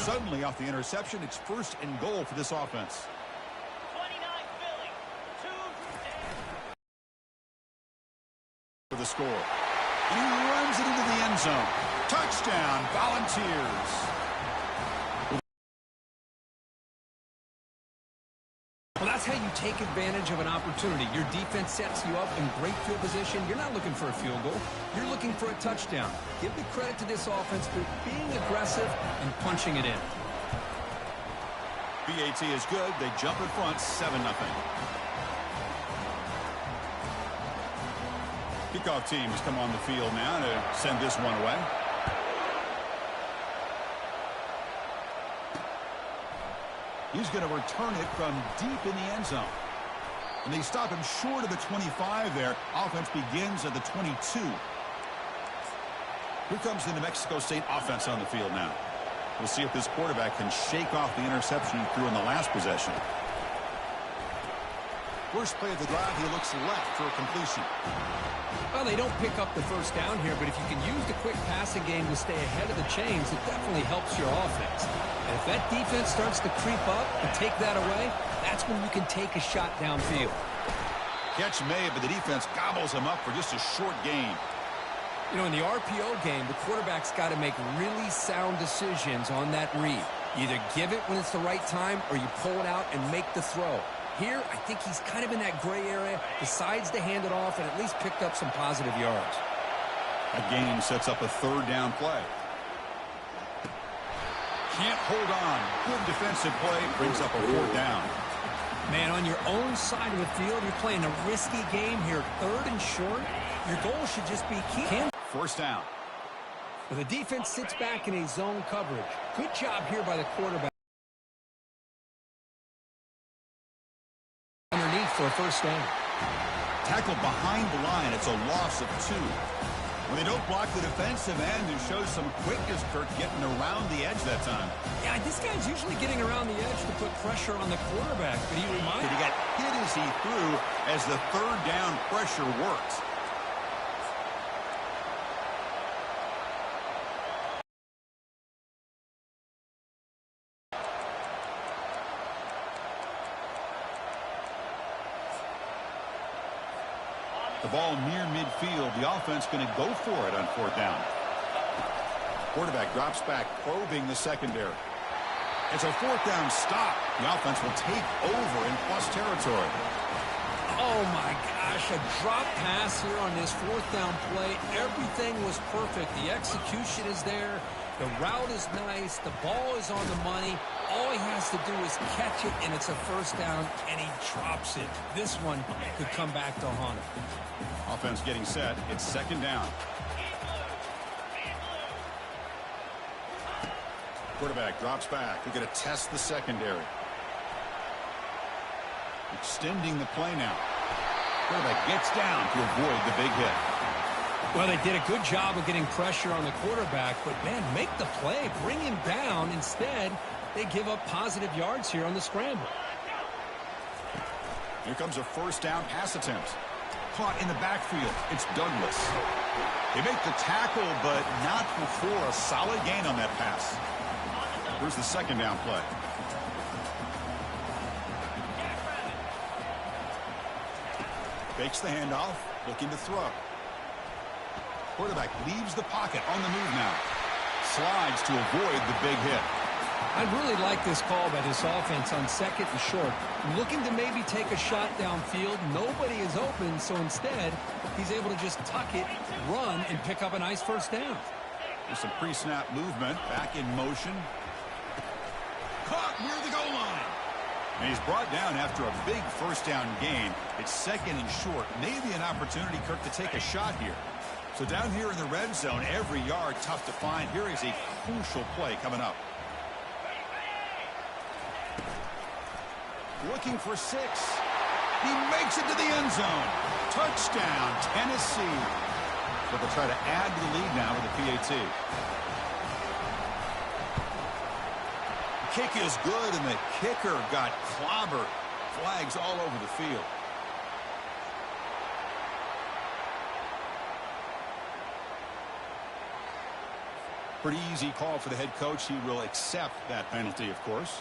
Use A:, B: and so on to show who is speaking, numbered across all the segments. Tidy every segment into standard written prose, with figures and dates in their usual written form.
A: suddenly off the interception, it's 1st and goal for this offense.
B: 29 Philly, 2
A: For the score. And he runs it into the end zone. Touchdown, Volunteers.
C: Well, that's how you take advantage of an opportunity. Your defense sets you up in great field position. You're not looking for a field goal. You're looking for a touchdown. Give the credit to this offense for being aggressive and punching it in.
A: BAT is good. They jump in front, 7-0. Kickoff team has come on the field now to send this one away. He's going to return it from deep in the end zone. And they stop him short of the 25 there. Offense begins at the 22. Here comes the New Mexico State offense on the field now. We'll see if this quarterback can shake off the interception he threw in the last possession. First play of the drive, he looks left for a completion.
C: Well, they don't pick up the first down here, but if you can use the quick passing game to stay ahead of the chains, it definitely helps your offense. And if that defense starts to creep up and take that away, that's when you can take a shot downfield.
A: Catch made, but the defense gobbles him up for just a short gain.
C: You know, in the RPO game, the quarterback's got to make really sound decisions on that read. You either give it when it's the right time or you pull it out and make the throw. Here, I think he's kind of in that gray area, decides to hand it off, and at least picked up some positive yards.
A: A gain sets up a 3rd down play. Can't hold on. Good defensive play brings up a 4th down.
C: Man, on your own side of the field, you're playing a risky game here. 3rd and short. Your goal should just be keep him.
A: 1st down.
C: Well, the defense sits back in a zone coverage. Good job here by the quarterback. Underneath for a 1st down.
A: Tackled behind the line. It's a loss of 2. When they don't block the defensive end, it shows some quickness, Kirk, getting around the edge that time.
C: Yeah, this guy's usually getting around the edge to put pressure on the quarterback, but he reminded...
A: He got hit as he threw as the 3rd down pressure worked. The ball near midfield. The offense going to go for it on 4th down. Quarterback drops back, probing the secondary. It's a 4th down stop. The offense will take over in plus territory.
C: Oh, my gosh. A drop pass here on this 4th down play. Everything was perfect. The execution is there. The route is nice. The ball is on the money. All he has to do is catch it, and it's a 1st down, and he drops it. This one could come back to haunt him.
A: Offense getting set. It's 2nd down. Quarterback drops back. They're going to test the secondary. Extending the play now. Quarterback gets down to avoid the big hit.
C: Well, they did a good job of getting pressure on the quarterback, but, man, make the play. Bring him down. Instead, they give up positive yards here on the scramble.
A: Here comes a 1st down pass attempt. Caught in the backfield. It's Douglas. They make the tackle, but not before a solid gain on that pass. Here's the 2nd down play. Fakes the handoff, looking to throw. Quarterback leaves the pocket on the move now. Slides to avoid the big hit.
C: I really like this call by this offense on 2nd and short. Looking to maybe take a shot downfield. Nobody is open, so instead, he's able to just tuck it, run, and pick up a nice 1st down.
A: There's some pre-snap movement. Back in motion. Caught near the goal line. And he's brought down after a big 1st down gain. It's 2nd and short. Maybe an opportunity, Kirk, to take a shot here. So down here in the red zone, every yard tough to find. Here is a crucial play coming up. Looking for 6. He makes it to the end zone. Touchdown, Tennessee. So they'll try to add to the lead now with the PAT. Kick is good, and the kicker got clobbered. Flags all over the field. Pretty easy call for the head coach. He will accept that penalty, of course.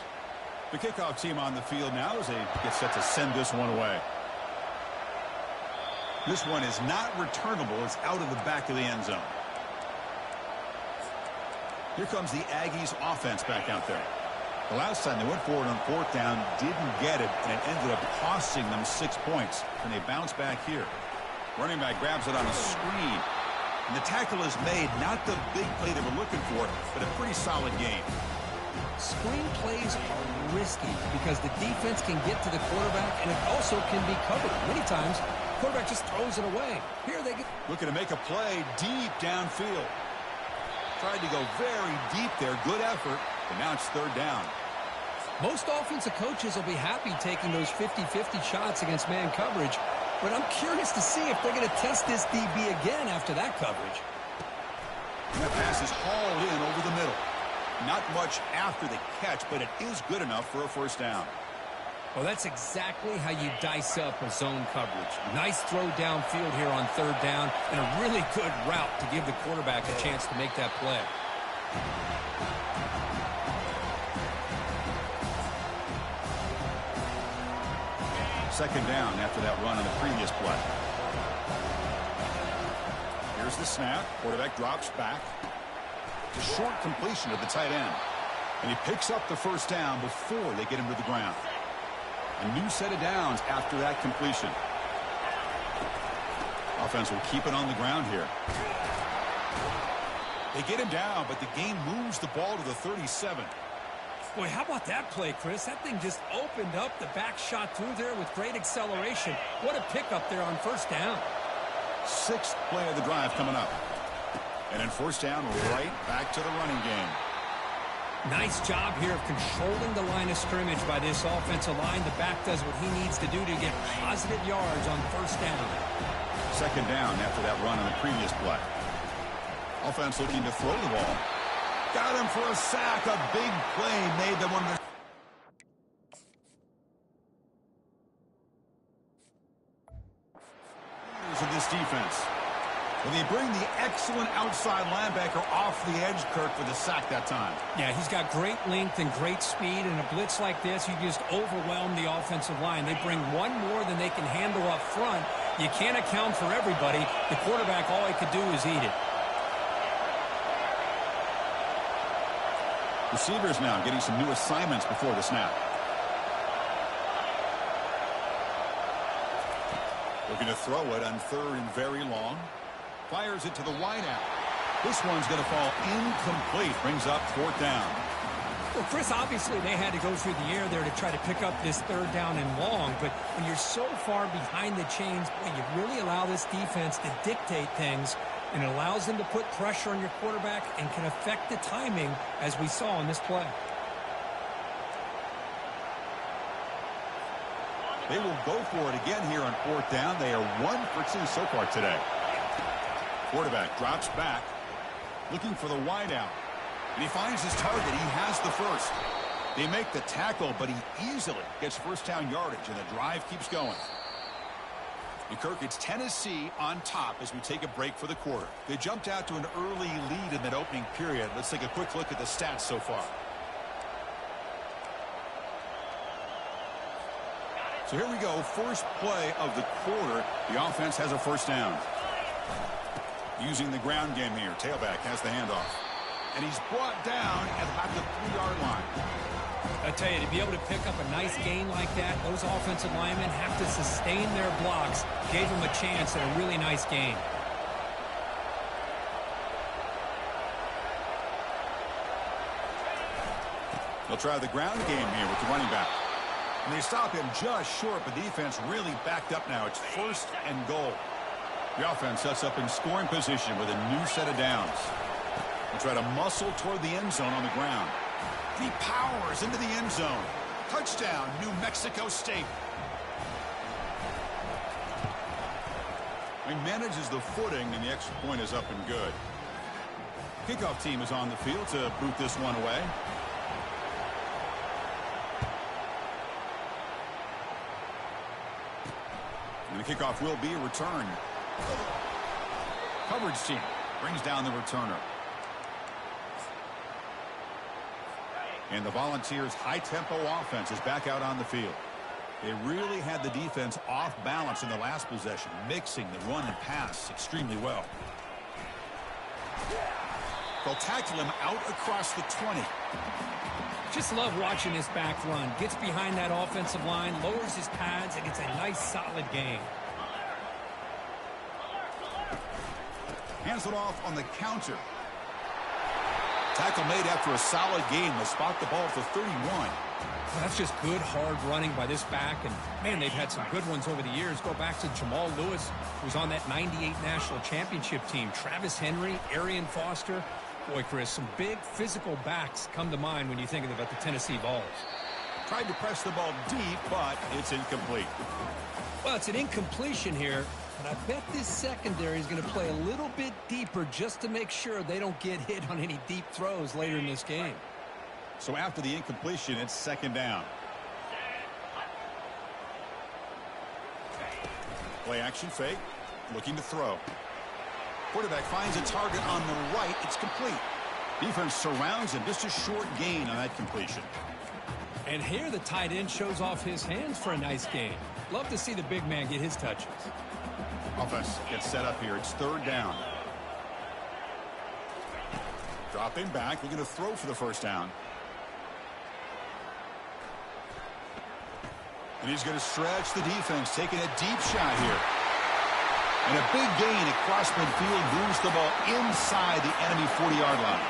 A: The kickoff team on the field now as they get set to send this one away. This one is not returnable. It's out of the back of the end zone. Here comes the Aggies offense back out there. The last time they went forward on fourth down, didn't get it, and it ended up costing them 6 points. And they bounce back here. Running back grabs it on a screen. And the tackle is made, not the big play they were looking for, but a pretty solid game.
C: Screen plays are risky because the defense can get to the quarterback, and it also can be covered. Many times, the quarterback just throws it away. Here they get...
A: Looking to make a play deep downfield. Tried to go very deep there. Good effort, but now it's third down.
C: Most offensive coaches will be happy taking those 50-50 shots against man coverage, but I'm curious to see if they're going to test this DB again after that coverage.
A: That pass is hauled in over the middle. Not much after the catch, but it is good enough for a first down.
C: Well, that's exactly how you dice up a zone coverage. Nice throw downfield here on third down, and a really good route to give the quarterback a chance to make that play.
A: Second down after that run on the previous play. Here's the snap. Quarterback drops back. A short completion to the tight end. And he picks up the first down before they get him to the ground. A new set of downs after that completion. Offense will keep it on the ground here. They get him down, but the game moves the ball to the 37.
C: Boy, how about that play, Chris? That thing just opened up. The back shot through there with great acceleration. What a pickup there on first down.
A: Sixth play of the drive coming up. And then first down, right back to the running game.
C: Nice job here of controlling the line of scrimmage by this offensive line. The back does what he needs to do to get positive yards on first down.
A: Second down after that run on the previous play. Offense looking to throw the ball. Got him for a sack. A big play made them one of the... of this defense. And they bring the excellent outside linebacker off the edge, Kirk, for the sack that time.
C: Yeah, he's got great length and great speed. And a blitz like this, you just overwhelm the offensive line. They bring one more than they can handle up front. You can't account for everybody. The quarterback, all he could do is eat it.
A: Receivers now getting some new assignments before the snap. Looking to throw it on third and very long. Fires it to the wideout. This one's going to fall incomplete. Brings up fourth down.
C: Well, Chris, obviously they had to go through the air there to try to pick up this third down and long. But when you're so far behind the chains, boy, you really allow this defense to dictate things. And it allows them to put pressure on your quarterback and can affect the timing, as we saw in this play.
A: They will go for it again here on fourth down. They are 1 for 2 so far today. Quarterback drops back, looking for the wideout. And he finds his target. He has the first. They make the tackle, but he easily gets first down yardage, and the drive keeps going. And Kirk, it's Tennessee on top as we take a break for the quarter. They jumped out to an early lead in that opening period. Let's take a quick look at the stats so far. So here we go. First play of the quarter. The offense has a first down. Using the ground game here. Tailback has the handoff. And he's brought down at about the 3-yard line.
C: I tell you, to be able to pick up a nice gain like that, those offensive linemen have to sustain their blocks. Gave him a chance at a really nice gain.
A: They'll try the ground game here with the running back. And they stop him just short, but defense really backed up now. It's first and goal. The offense sets up in scoring position with a new set of downs. They'll try to muscle toward the end zone on the ground. He powers into the end zone. Touchdown, New Mexico State. He manages the footing, and the extra point is up and good. Kickoff team is on the field to boot this one away. And the kickoff will be a return. Coverage team brings down the returner. And the Volunteers' high-tempo offense is back out on the field. They really had the defense off balance in the last possession, mixing the run and pass extremely well. They'll tackle him out across the 20.
C: Just love watching this back run. Gets behind that offensive line, lowers his pads, and gets a nice solid gain.
A: Hands it off on the counter. Tackle made after a solid gain. They'll spot the ball for 31.
C: That's just good, hard running by this back. And, man, they've had some good ones over the years. Go back to Jamal Lewis, who's on that 98 National Championship team. Travis Henry, Arian Foster. Boy, Chris, some big physical backs come to mind when you think about the Tennessee Vols.
A: Tried to press the ball deep, but it's incomplete.
C: Well, it's an incompletion here, but I bet this secondary is going to play a little bit deeper just to make sure they don't get hit on any deep throws later in this game.
A: So after the incompletion, it's second down. Play action fake, looking to throw. Quarterback finds a target on the right. It's complete. Defense surrounds him. Just a short gain on that completion.
C: And here the tight end shows off his hands for a nice gain. Love to see the big man get his touches.
A: Offense gets set up here. It's third down. Dropping back. We're going to throw for the first down. And he's going to stretch the defense, taking a deep shot here. And a big gain across midfield moves the ball inside the enemy 40-yard line.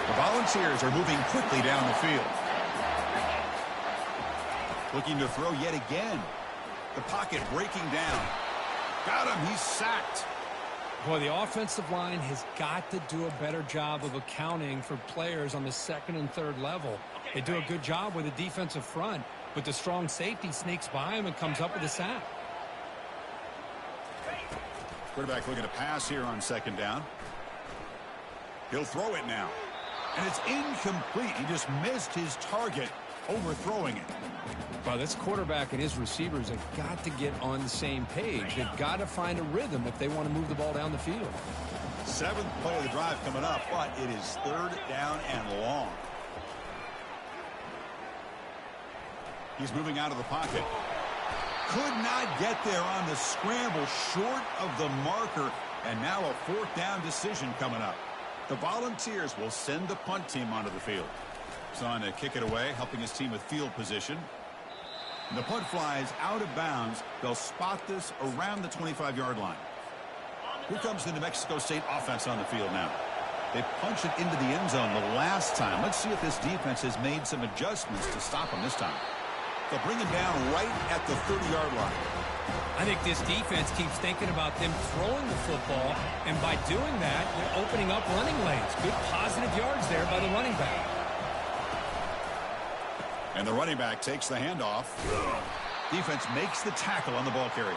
A: The Volunteers are moving quickly down the field. Looking to throw yet again. The pocket breaking down. Got him. He's sacked.
C: Boy, the offensive line has got to do a better job of accounting for players on the second and third level. They do a good job with the defensive front, but the strong safety sneaks by him and comes up with a sack.
A: Quarterback looking to pass here on second down. He'll throw it now. And it's incomplete. He just missed his target, overthrowing it.
C: Well, this quarterback and his receivers have got to get on the same page. They've got to find a rhythm if they want to move the ball down the field.
A: Seventh play of the drive coming up, but it is third down and long. He's moving out of the pocket. Could not get there on the scramble, short of the marker, and now a fourth down decision coming up. The Volunteers will send the punt team onto the field. He's on to kick it away, helping his team with field position. And the punt flies out of bounds. They'll spot this around the 25-yard line. Here comes the New Mexico State offense on the field now. They punched it into the end zone the last time. Let's see if this defense has made some adjustments to stop them this time. They'll bring him down right at the 30-yard line.
C: I think this defense keeps thinking about them throwing the football, and by doing that, they're opening up running lanes. Good positive yards there by the running back.
A: And the running back takes the handoff. Defense makes the tackle on the ball carrier.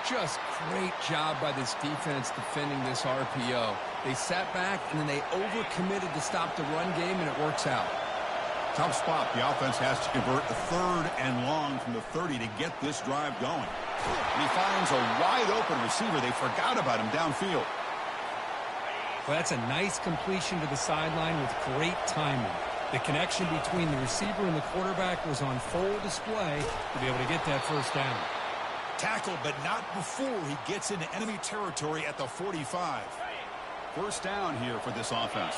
C: Just great job by this defense defending this RPO. They sat back, and then they overcommitted to stop the run game, and it works out.
A: Tough spot. The offense has to convert a third and long from the 30 to get this drive going. And he finds a wide-open receiver. They forgot about him downfield.
C: Well, that's a nice completion to the sideline with great timing. The connection between the receiver and the quarterback was on full display to be able to get that first down.
A: Tackled, but not before he gets into enemy territory at the 45. First down here for this offense.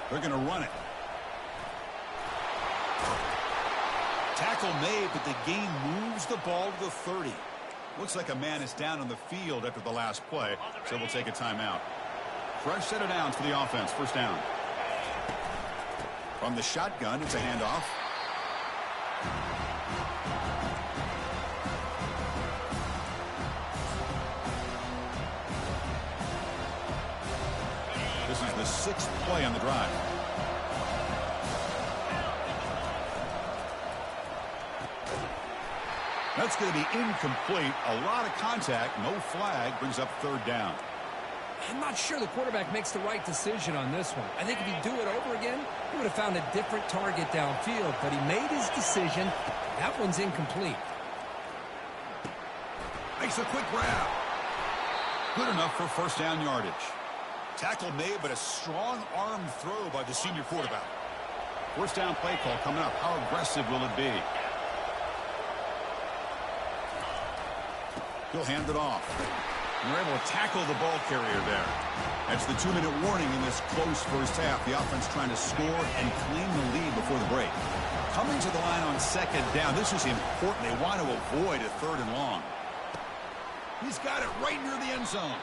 A: They're going to run it. Tackle made, but the gain moves the ball to the 30. Looks like a man is down on the field after the last play, so we'll take a timeout. Fresh set of downs for the offense. First down. From the shotgun, it's a handoff. This is the sixth play on the drive. That's going to be incomplete. A lot of contact. No flag. Brings up third down.
C: I'm not sure the quarterback makes the right decision on this one. I think if he'd do it over again, he would have found a different target downfield. But he made his decision. That one's incomplete.
A: Makes a quick grab. Good enough for first down yardage. Tackle made, but a strong arm throw by the senior quarterback. First down play call coming up. How aggressive will it be? He'll hand it off. And they're able to tackle the ball carrier there. That's the 2-minute warning in this close first half. The offense trying to score and claim the lead before the break. Coming to the line on second down. This is important. They want to avoid a 3rd and long. He's got it right near the end zone.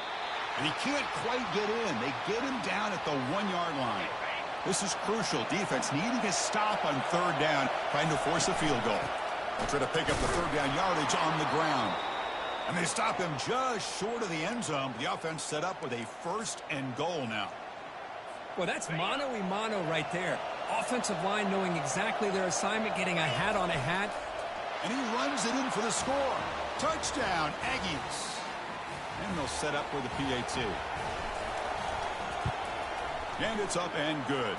A: And he can't quite get in. They get him down at the 1-yard line. This is crucial. Defense needing a stop on 3rd down, trying to force a field goal. They'll try to pick up the 3rd down yardage on the ground. And they stop him just short of the end zone. The offense set up with a 1st and goal now.
C: Well, that's mano-a-mano right there. Offensive line knowing exactly their assignment, getting a hat on a hat.
A: And he runs it in for the score. Touchdown, Aggies. And they'll set up for the PAT. And it's up and good.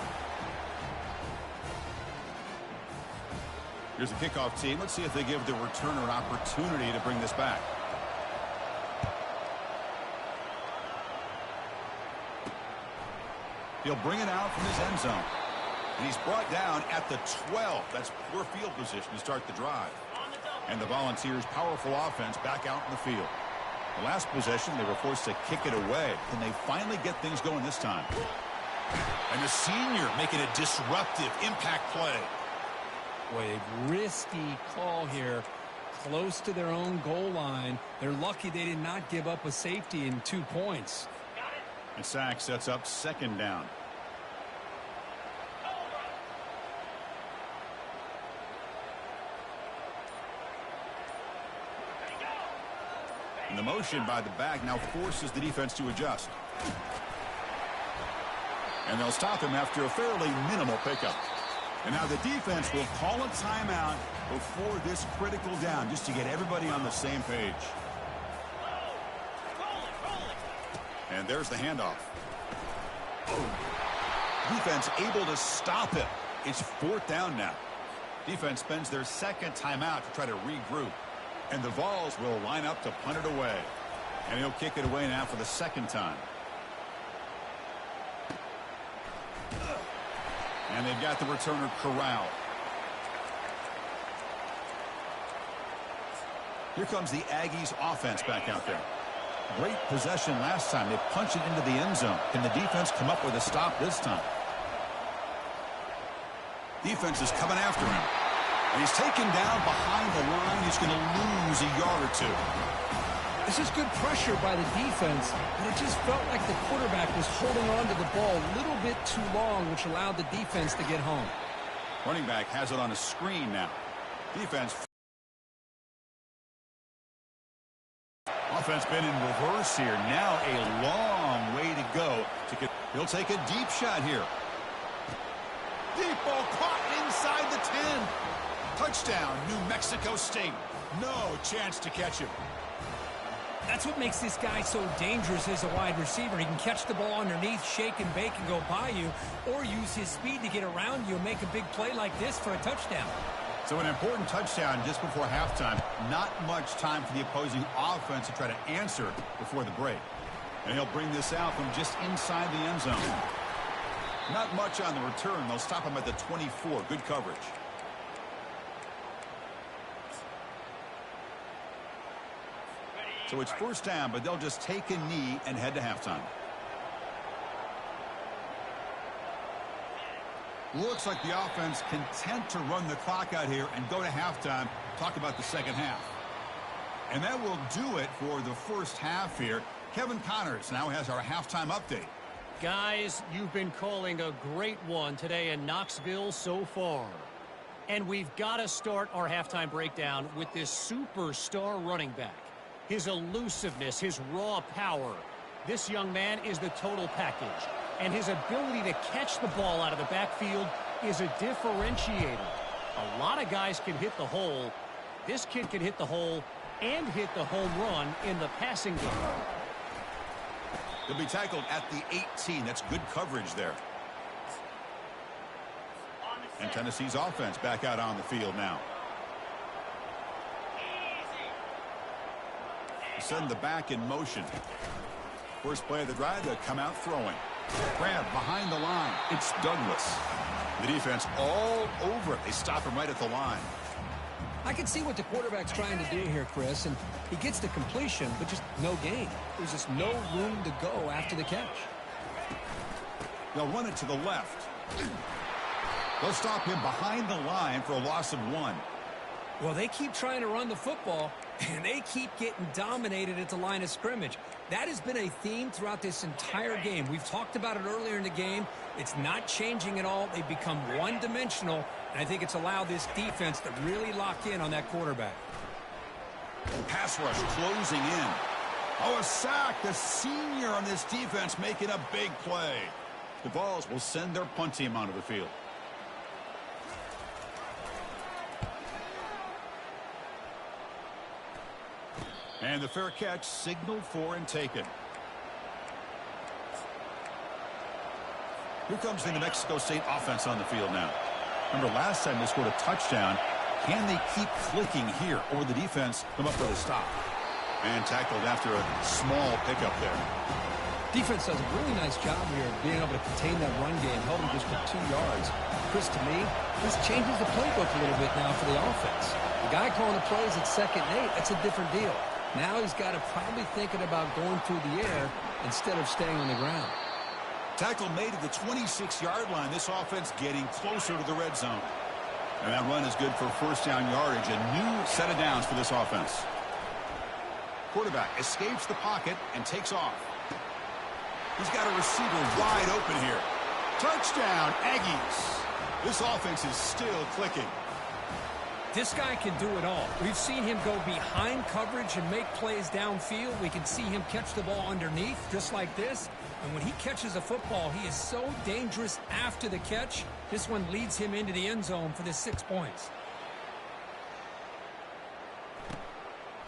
A: Here's the kickoff team. Let's see if they give the returner an opportunity to bring this back. He'll bring it out from his end zone. And he's brought down at the 12. That's poor field position to start the drive. And the Volunteers' powerful offense back out in the field. The last possession, they were forced to kick it away. Can they finally get things going this time? And the senior making a disruptive impact play.
C: Boy, a risky call here. Close to their own goal line. They're lucky they did not give up a safety in 2 points.
A: And sack sets up 2nd down. And the motion by the back now forces the defense to adjust. And they'll stop him after a fairly minimal pickup. And now the defense will call a timeout before this critical down, just to get everybody on the same page. And there's the handoff. Defense able to stop it. It's 4th down now. Defense spends their 2nd timeout to try to regroup. And the Vols will line up to punt it away. And he'll kick it away now for the 2nd time. And they've got the returner corralled. Here comes the Aggies offense back out there. Great possession last time. They punch it into the end zone. Can the defense come up with a stop this time? Defense is coming after him. And he's taken down behind the line. He's going to lose a yard or 2.
C: This is good pressure by the defense, but it just felt like the quarterback was holding on to the ball a little bit too long, which allowed the defense to get home.
A: Running back has it on a screen now. Defense. Offense been in reverse here. Now a long way to go. He'll take a deep shot here. Deep ball caught inside the 10. Touchdown, New Mexico State. No chance to catch him.
C: That's what makes this guy so dangerous as a wide receiver. He can catch the ball underneath, shake and bake, and go by you, or use his speed to get around you and make a big play like this for a touchdown.
A: So an important touchdown just before halftime. Not much time for the opposing offense to try to answer before the break. And he'll bring this out from just inside the end zone. Not much on the return. They'll stop him at the 24. Good coverage. So it's 1st down, but they'll just take a knee and head to halftime. Looks like the offense content to run the clock out here and go to halftime. Talk about the 2nd half. And that will do it for the 1st half here. Kevin Connors now has our halftime update.
D: Guys, you've been calling a great one today in Knoxville so far. And we've got to start our halftime breakdown with this superstar running back. His elusiveness, his raw power. This young man is the total package. And his ability to catch the ball out of the backfield is a differentiator. A lot of guys can hit the hole. This kid can hit the hole and hit the home run in the passing game.
A: He'll be tackled at the 18. That's good coverage there. And Tennessee's offense back out on the field now. Send the back in motion. First play of the drive, they'll come out throwing. Grab behind the line. It's Douglas. The defense all over it. They stop him right at the line.
C: I can see what the quarterback's trying to do here, Chris, and he gets the completion, but just no gain. There's just no room to go after the catch.
A: They'll run it to the left. They'll stop him behind the line for a loss of 1.
C: Well, they keep trying to run the football, and they keep getting dominated at the line of scrimmage. That has been a theme throughout this entire game. We've talked about it earlier in the game. It's not changing at all. They've become one-dimensional, and I think it's allowed this defense to really lock in on that quarterback.
A: Pass rush closing in. Oh, a sack. The senior on this defense making a big play. The Vols will send their punt team onto the field. And the fair catch signaled for and taken. Here comes the New Mexico State offense on the field now. Remember last time they scored a touchdown. Can they keep clicking here, or will the defense come up with a stop? And tackled after a small pickup there.
C: Defense does a really nice job here of being able to contain that run game, held him just for 2 yards. Chris, to me, this changes the playbook a little bit now for the offense. The guy calling the plays at 2nd and 8, that's a different deal. Now he's got to probably thinking about going through the air instead of staying on the ground.
A: Tackle made at the 26-yard line. This offense getting closer to the red zone. And that run is good for first down yardage. A new set of downs for this offense. Quarterback escapes the pocket and takes off. He's got a receiver wide open here. Touchdown, Aggies. This offense is still clicking.
C: This guy can do it all. We've seen him go behind coverage and make plays downfield. We can see him catch the ball underneath, just like this. And when he catches a football, he is so dangerous after the catch. This one leads him into the end zone for the 6 points.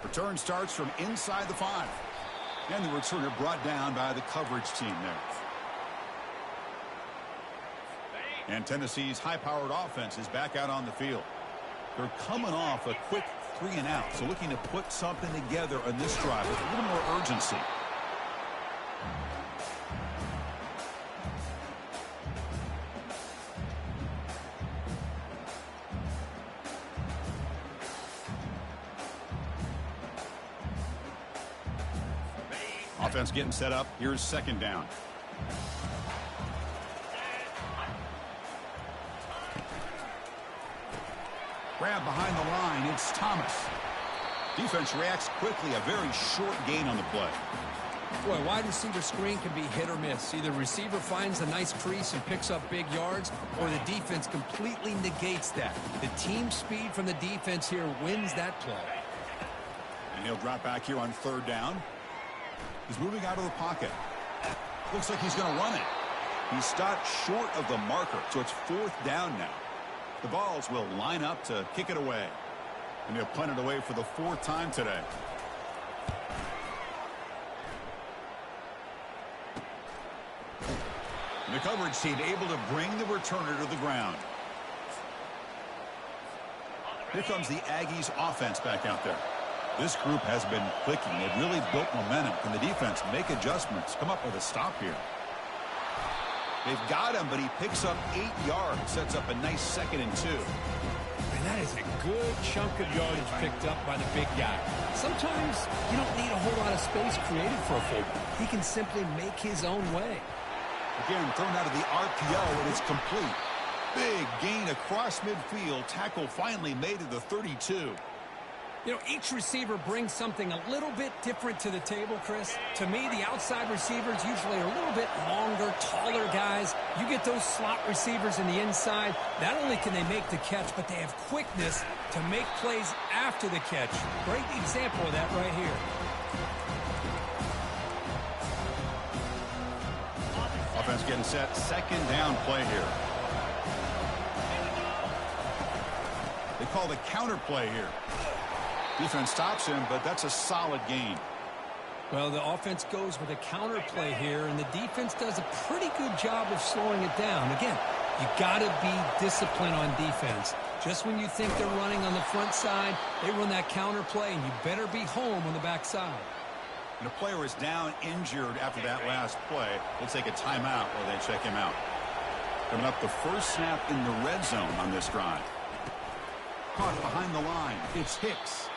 A: Return starts from inside the 5. And the returner brought down by the coverage team there. And Tennessee's high-powered offense is back out on the field. They're coming off a quick 3-and-out, so looking to put something together on this drive with a little more urgency. Offense getting set up. Here's 2nd down. Grab behind the line. It's Thomas. Defense reacts quickly. A very short gain on the play.
C: Boy, wide receiver screen can be hit or miss. Either receiver finds a nice crease and picks up big yards, or the defense completely negates that. The team speed from the defense here wins that play.
A: And he'll drop back here on 3rd down. He's moving out of the pocket. Looks like he's going to run it. He stopped short of the marker, so it's 4th down now. The Vols will line up to kick it away. And they'll punt it away for the 4th time today. And the coverage team able to bring the returner to the ground. Here comes the Aggies offense back out there. This group has been clicking. They've really built momentum. Can the defense make adjustments? Come up with a stop here. They've got him, but he picks up 8 yards. Sets up a nice 2nd and 2.
C: And that is a good chunk of yardage picked up by the big guy. Sometimes you don't need a whole lot of space created for a fullback. He can simply make his own way.
A: Again, thrown out of the RPO, and it's complete. Big gain across midfield. Tackle finally made to the 32.
C: You know, each receiver brings something a little bit different to the table, Chris. To me, the outside receivers usually are a little bit longer, taller guys. You get those slot receivers in the inside. Not only can they make the catch, but they have quickness to make plays after the catch. Great example of that right here.
A: Offense getting set. 2nd down play here. They call the counter play here. Defense stops him, but that's a solid gain.
C: Well, the offense goes with a counter play here, and the defense does a pretty good job of slowing it down. Again, you got to be disciplined on defense. Just when you think they're running on the front side, they run that counter play, and you better be home on the back side.
A: And a player is down injured after that last play. They'll take a timeout while they check him out. Coming up, the first snap in the red zone on this drive. Caught behind the line. It's Hicks.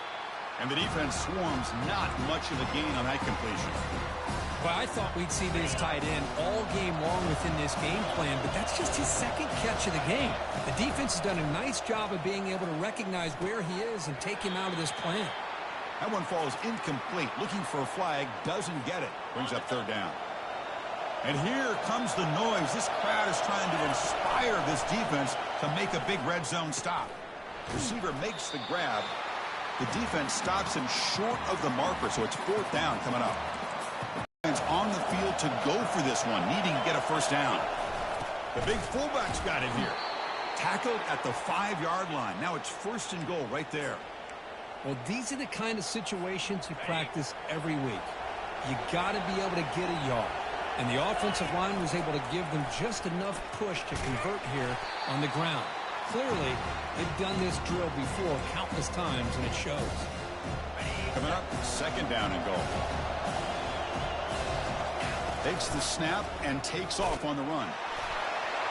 A: And the defense swarms. Not much of a gain on that completion.
C: Well, I thought we'd see this tight end all game long within this game plan, but that's just his second catch of the game. The defense has done a nice job of being able to recognize where he is and take him out of this plan.
A: That one falls incomplete. Looking for a flag. Doesn't get it. Brings up third down. And here comes the noise. This crowd is trying to inspire this defense to make a big red zone stop. Receiver makes the grab. The defense stops him short of the marker, so it's fourth down coming up. On the field to go for this one, needing to get a first down. The big fullback's got it here. Tackled at the 5-yard line. Now it's first and goal right there.
C: Well, these are the kind of situations you practice every week. You got to be able to get a yard. And the offensive line was able to give them just enough push to convert here on the ground. Clearly, they've done this drill before countless times, and it shows.
A: Coming up, second down and goal. Takes the snap and takes off on the run.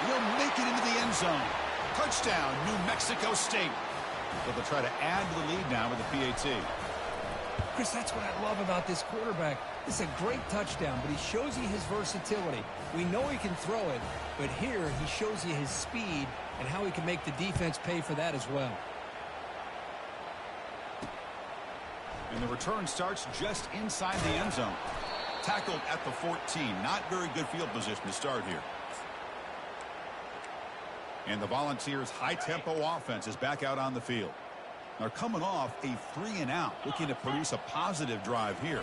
A: He'll make it into the end zone. Touchdown, New Mexico State. But they'll try to add to the lead now with the PAT.
C: Chris, that's what I love about this quarterback. It's a great touchdown, but he shows you his versatility. We know he can throw it, but here he shows you his speed and how he can make the defense pay for that as well.
A: And the return starts just inside the end zone. Tackled at the 14. Not very good field position to start here. And the Volunteers' high-tempo offense is back out on the field. They're coming off a 3-and-out, looking to produce a positive drive here.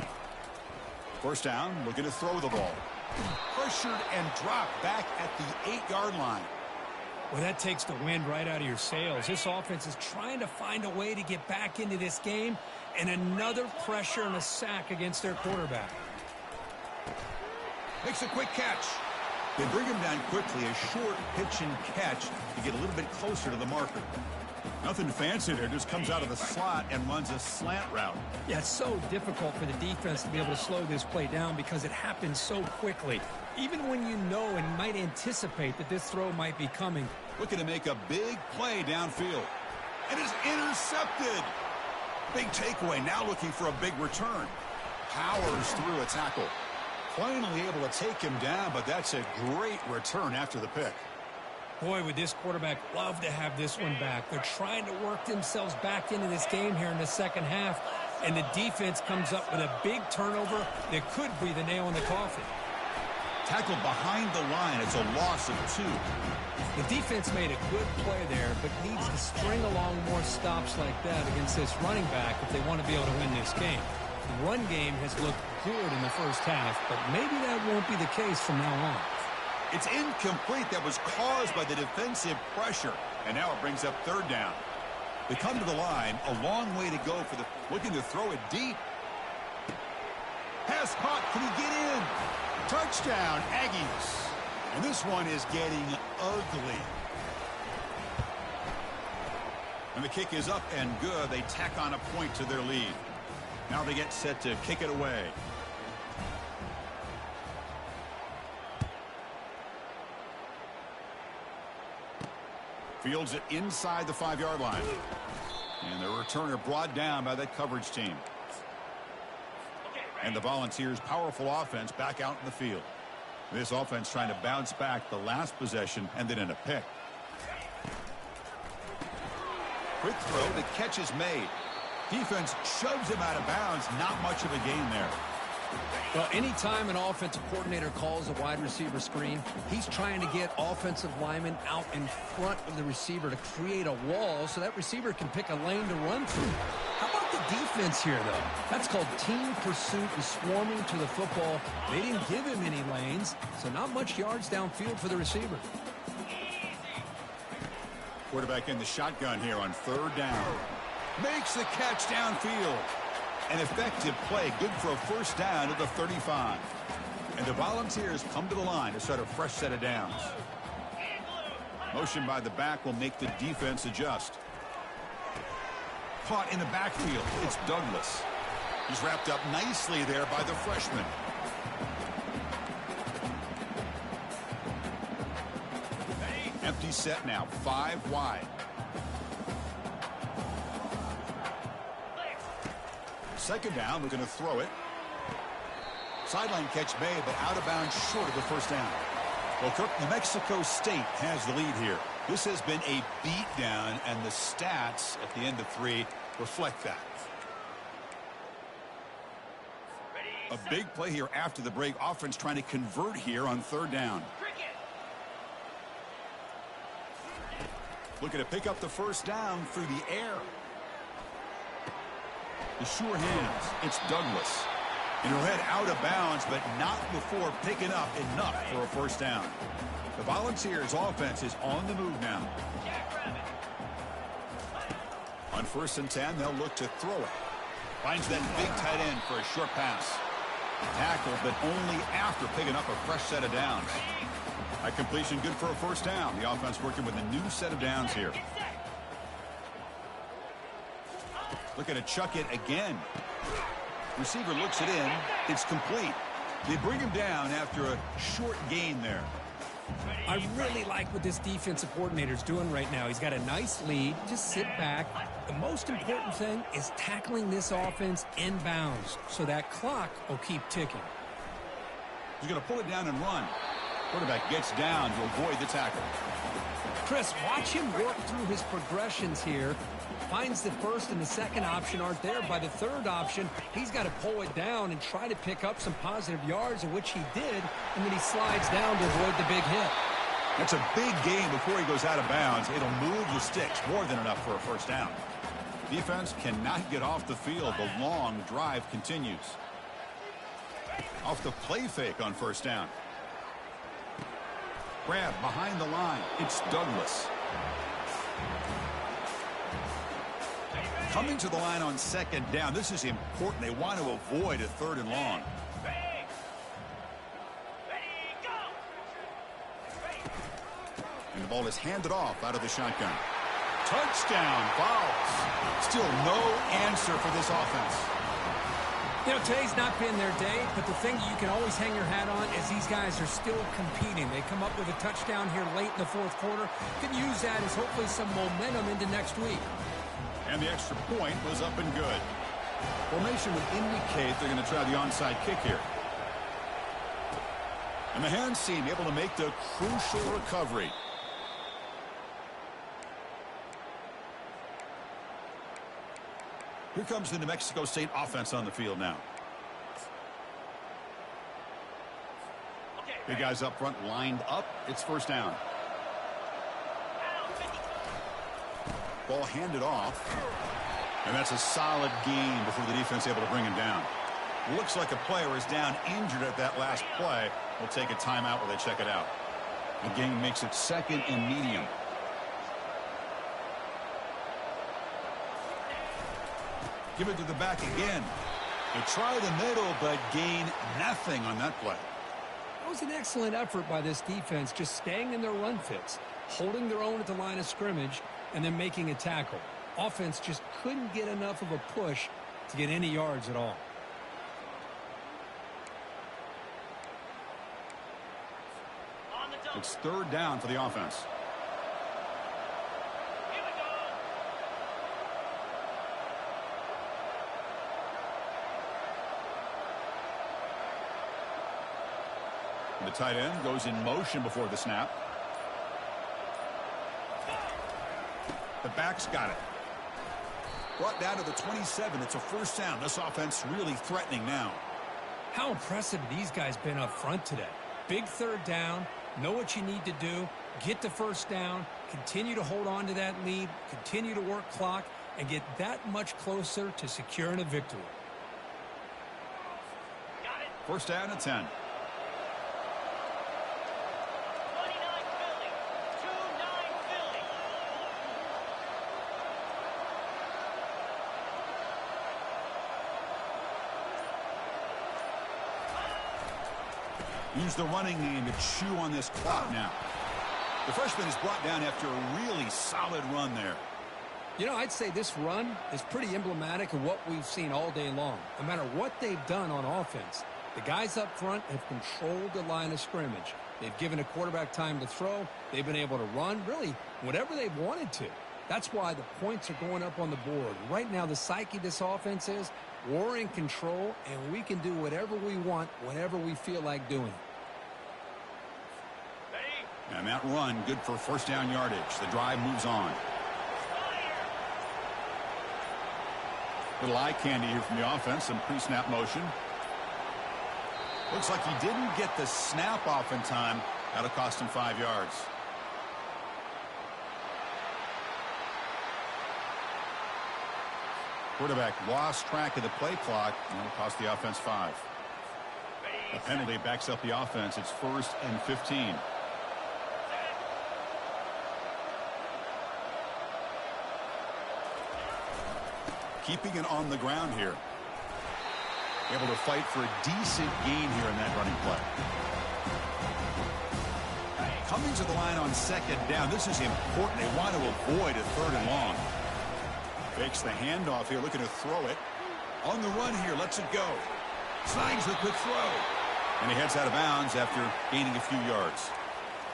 A: First down, looking to throw the ball. Pressured and dropped back at the 8-yard line.
C: Well, that takes the wind right out of your sails. This offense is trying to find a way to get back into this game, and another pressure and a sack against their quarterback.
A: Makes a quick catch. They bring him down quickly. A short pitch and catch to get a little bit closer to the marker. Nothing fancy there. Just comes out of the slot and runs a slant route.
C: Yeah, it's so difficult for the defense to be able to slow this play down because it happens so quickly. Even when you know and might anticipate that this throw might be coming.
A: Looking to make a big play downfield. And it's intercepted. Big takeaway. Now looking for a big return. Powers through a tackle. Finally able to take him down, but that's a great return after the pick.
C: Boy, would this quarterback love to have this one back. They're trying to work themselves back into this game here in the second half, and the defense comes up with a big turnover that could be the nail in the coffin.
A: Tackled behind the line. It's a loss of 2.
C: The defense made a good play there, but needs to string along more stops like that against this running back if they want to be able to win this game. The run game has looked good in the first half, but maybe that won't be the case from now on.
A: It's incomplete. That was caused by the defensive pressure. And now it brings up third down. They come to the line. A long way to go for the looking to throw it deep. Pass caught. Can he get in? Touchdown, Aggies. And this one is getting ugly. And the kick is up and good. They tack on a point to their lead. Now they get set to kick it away. Fields it inside the 5-yard line. And the returner brought down by that coverage team. And the Volunteers' powerful offense back out in the field. This offense trying to bounce back the last possession and then in a pick. Quick throw. The catch is made. Defense shoves him out of bounds. Not much of a gain there.
C: Well, anytime an offensive coordinator calls a wide receiver screen, he's trying to get offensive linemen out in front of the receiver to create a wall so that receiver can pick a lane to run through. How about the defense here, though? That's called team pursuit and swarming to the football. They didn't give him any lanes, so not much yards downfield for the receiver.
A: Quarterback in the shotgun here on third down. Makes the catch downfield. An effective play, good for a first down at the 35. And the Volunteers come to the line to start a fresh set of downs. Motion by the back will make the defense adjust. Caught in the backfield. It's Douglas. He's wrapped up nicely there by the freshman. Empty set now, 5 wide. Second down, we're going to throw it. Sideline catch made, but out of bounds short of the first down. Well, Cook, New Mexico State has the lead here. This has been a beatdown, and the stats at the end of 3 reflect that. A big play here after the break. Offense trying to convert here on third down. Looking to pick up the first down through the air. The sure hands. It's Douglas. And he'll head out of bounds, but not before picking up enough for a first down. The Volunteers offense is on the move now. On 1st and 10, they'll look to throw it. Finds that big tight end for a short pass. Tackled, but only after picking up a fresh set of downs. That completion good for a first down. The offense working with a new set of downs here. Looking to chuck it again. Receiver looks it in. It's complete. They bring him down after a short gain there.
C: I really like what this defensive coordinator is doing right now. He's got a nice lead. Just sit back. The most important thing is tackling this offense inbounds so that clock will keep ticking.
A: He's going to pull it down and run. Quarterback gets down to avoid the tackle.
C: Chris, watch him work through his progressions here. Finds the first and the second option aren't there. By the third option, he's got to pull it down and try to pick up some positive yards, of which he did, and then he slides down to avoid the big hit.
A: That's a big gain before he goes out of bounds. It'll move the sticks more than enough for a first down. Defense cannot get off the field. The long drive continues. Off the play fake on first down. Grab behind the line. It's Douglas. Coming to the line on second down. This is important. They want to avoid a third and long. And the ball is handed off out of the shotgun. Touchdown, Vols. Still no answer for this offense.
C: You know, today's not been their day, but the thing you can always hang your hat on is these guys are still competing. They come up with a touchdown here late in the fourth quarter. Can use that as hopefully some momentum into next week.
A: And the extra point was up and good. Formation would indicate they're going to try the onside kick here. And the hands seem able to make the crucial recovery. Here comes the New Mexico State offense on the field now. Big guys up front lined up. It's first down. Ball handed off. And that's a solid gain before the defense able to bring him down. Looks like a player is down injured at that last play. We'll take a timeout while they check it out. The game makes it second and medium. Give it to the back again. They try the middle, but gain nothing on that play.
C: That was an excellent effort by this defense, just staying in their run fits, holding their own at the line of scrimmage, and then making a tackle. Offense just couldn't get enough of a push to get any yards at all.
A: It's third down for the offense. The tight end goes in motion before the snap. The back's got it. Brought down to the 27. It's a first down. This offense really threatening now.
C: How impressive these guys been up front today. Big third down. Know what you need to do. Get the first down. Continue to hold on to that lead. Continue to work clock. And get that much closer to securing a victory.
A: First down at 10. Use the running game to chew on this clock now. The freshman is brought down after a really solid run there.
C: You know, I'd say this run is pretty emblematic of what we've seen all day long. No matter what they've done on offense, the guys up front have controlled the line of scrimmage. They've given a quarterback time to throw. They've been able to run, really, whatever they've wanted to. That's why the points are going up on the board. Right now, the psyche of this offense is we're in control, and we can do whatever we want whenever we feel like doing it.
A: And that run, good for first down yardage. The drive moves on. Little eye candy here from the offense. Some pre-snap motion. Looks like he didn't get the snap off in time. That'll cost him 5 yards. Quarterback lost track of the play clock, and it'll cost the offense 5. A penalty backs up the offense. It's 1st and 15. Keeping it on the ground here. Able to fight for a decent gain here in that running play. Coming to the line on 2nd down. This is important. They want to avoid a 3rd and long. Fakes the handoff here, looking to throw it. On the run here, lets it go. Slides the quick throw. And he heads out of bounds after gaining a few yards.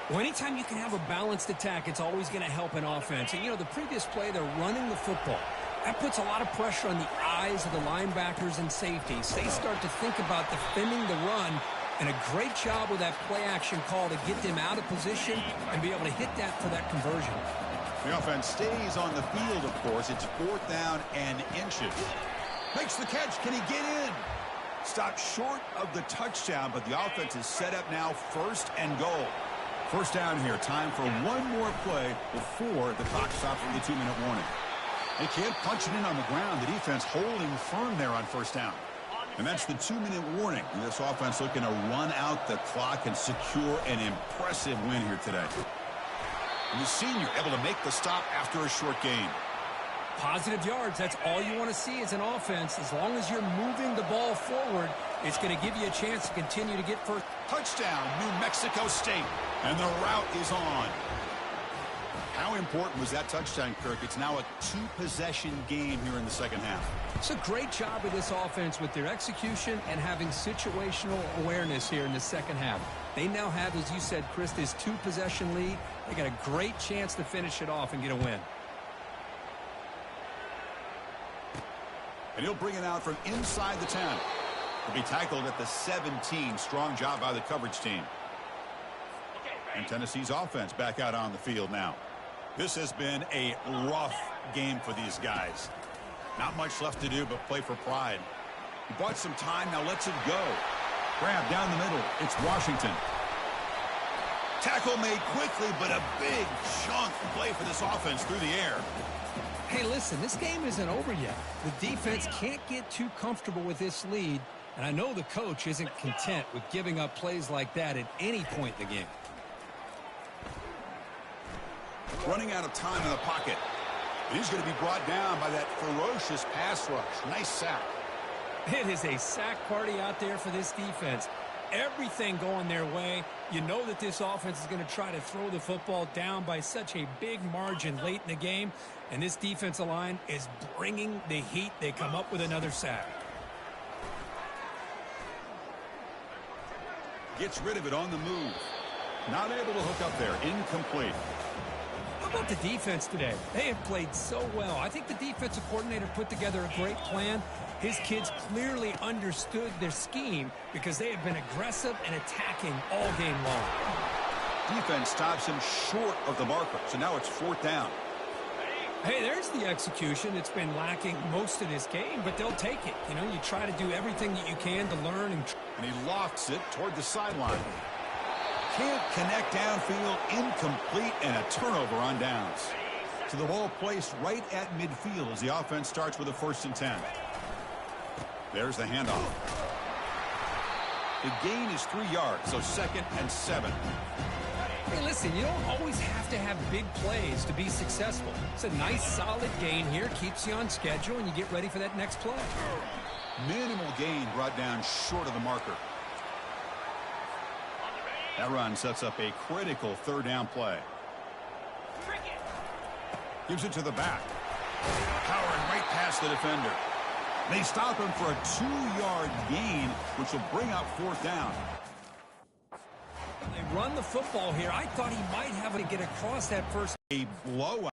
C: Well, anytime you can have a balanced attack, it's always going to help an offense. And, you know, the previous play, they're running the football. That puts a lot of pressure on the eyes of the linebackers and safeties. They start to think about defending the run, and a great job with that play-action call to get them out of position and be able to hit that for that conversion.
A: The offense stays on the field, of course. It's 4th down and inches. Makes the catch. Can he get in? Stopped short of the touchdown, but the offense is set up now 1st and goal. First down here. Time for one more play before the clock stops for the 2-minute warning. They can't punch it in on the ground. The defense holding firm there on 1st down. And that's the 2-minute warning. And this offense looking to run out the clock and secure an impressive win here today. And the senior able to make the stop after a short gain.
C: Positive yards, that's all you want to see as an offense. As long as you're moving the ball forward, it's going to give you a chance to continue to get first.
A: Touchdown, New Mexico State. And the route is on. How important was that touchdown, Kirk? It's now a 2-possession game here in the 2nd half.
C: It's a great job of this offense with their execution and having situational awareness here in the 2nd half. They now have, as you said, Chris, this 2-possession lead. They got a great chance to finish it off and get a win.
A: And he'll bring it out from inside the 10. He'll be tackled at the 17. Strong job by the coverage team. And Tennessee's offense back out on the field now. This has been a rough game for these guys. Not much left to do but play for pride. He bought some time, now lets it go. Grab down the middle. It's Washington. Tackle made quickly, but a big chunk play for this offense through the air.
C: Hey, listen, this game isn't over yet. The defense can't get too comfortable with this lead, and I know the coach isn't content with giving up plays like that at any point in the game.
A: Running out of time in the pocket. And he's going to be brought down by that ferocious pass rush. Nice sack.
C: It is a sack party out there for this defense. Everything going their way. You know that this offense is going to try to throw the football down by such a big margin late in the game. And this defensive line is bringing the heat. They come up with another sack.
A: Gets rid of it on the move. Not able to hook up there. Incomplete.
C: How about the defense today? They have played so well. I think the defensive coordinator put together a great plan. His kids clearly understood their scheme because they have been aggressive and attacking all game long.
A: Defense stops him short of the marker, so now it's 4th down.
C: Hey, there's the execution. It's been lacking most of this game, but they'll take it. You know, you try to do everything that you can to learn. And
A: he lofts it toward the sideline. Can't connect downfield, incomplete, and a turnover on downs. So the ball placed right at midfield as the offense starts with a 1st and 10. There's the handoff. The gain is 3 yards, so 2nd and 7.
C: Hey, listen, you don't always have to have big plays to be successful. It's a nice, solid gain here, keeps you on schedule, and you get ready for that next play.
A: Minimal gain brought down short of the marker. That run sets up a critical 3rd down play. Gives it to the back. Powering right past the defender. They stop him for a 2-yard gain, which will bring up 4th down.
C: They run the football here. I thought he might have to get across that first.
A: A blowout.